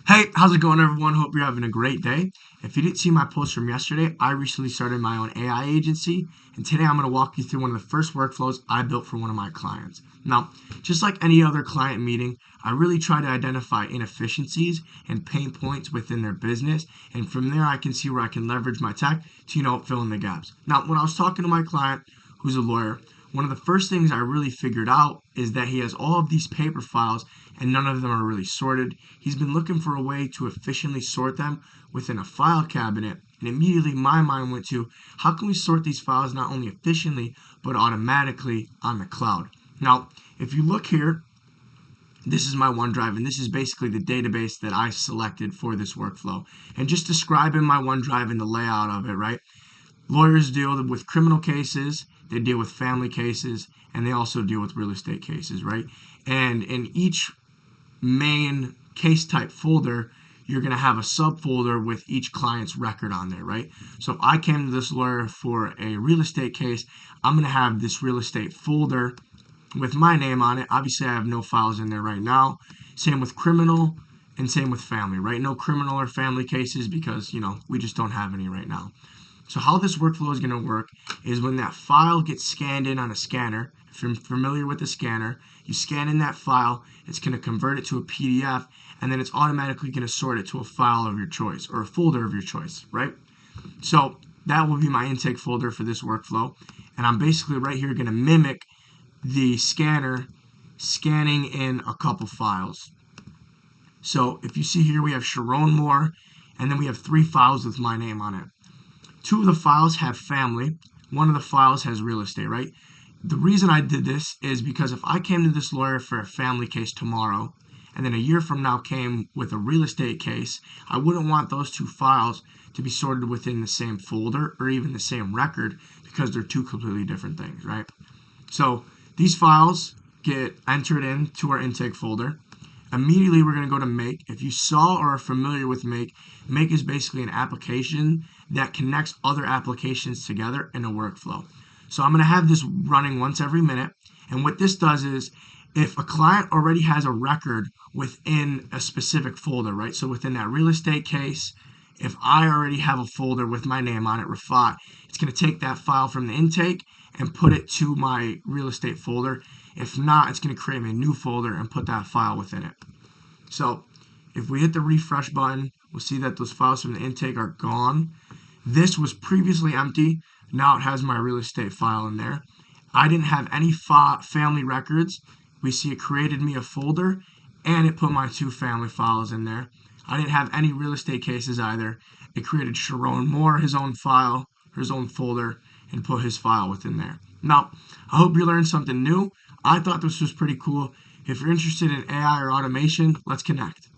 Hey, how's it going, everyone? Hope you're having a great day. If you didn't see my post from yesterday, I recently started my own AI agency, and today I'm going to walk you through one of the first workflows I built for one of my clients. Now, just like any other client meeting, I really try to identify inefficiencies and pain points within their business, and from there I can see where I can leverage my tech to, fill in the gaps. Now, when I was talking to my client, who's a lawyer, one of the first things I really figured out is that he has all of these paper files and none of them are really sorted. He's been looking for a way to efficiently sort them within a file cabinet. And immediately my mind went to how can we sort these files not only efficiently but automatically on the cloud? Now, if you look here, this is my OneDrive, and this is basically the database that I selected for this workflow. And just describing my OneDrive and the layout of it, right? Lawyers deal with criminal cases, they deal with family cases, and they also deal with real estate cases, right? And in each main case type folder, you're going to have a subfolder with each client's record on there, right? So if I came to this lawyer for a real estate case, I'm going to have this real estate folder with my name on it. Obviously, I have no files in there right now. Same with criminal and same with family, right? No criminal or family cases because, we just don't have any right now. So how this workflow is going to work is when that file gets scanned in on a scanner, if you're familiar with the scanner, you scan in that file, it's going to convert it to a PDF, and then it's automatically going to sort it to a file of your choice or a folder of your choice, right? So that will be my intake folder for this workflow. And I'm basically right here going to mimic the scanner scanning in a couple files. So if you see here, we have Sharon Moore, and then we have 3 files with my name on it. 2 of the files have family. 1 of the files has real estate, right? The reason I did this is because if I came to this lawyer for a family case tomorrow, and then a year from now came with a real estate case, I wouldn't want those 2 files to be sorted within the same folder or even the same record because they're 2 completely different things, right? So these files get entered into our intake folder. Immediately we're going to go to Make. If you saw or are familiar with Make, Make is basically an application that connects other applications together in a workflow. So I'm going to have this running once every minute. And what this does is if a client already has a record within a specific folder, right? So within that real estate case, if I already have a folder with my name on it, Rafat, it's going to take that file from the intake and put it to my real estate folder. If not, it's going to create me a new folder and put that file within it. So if we hit the refresh button, we'll see that those files from the intake are gone. This was previously empty. Now it has my real estate file in there. I didn't have any family records. We see it created me a folder and it put my 2 family files in there. I didn't have any real estate cases either. It created Sharon Moore, his own file, his own folder, and put his file within there. Now, I hope you learned something new. I thought this was pretty cool. If you're interested in AI or automation, let's connect.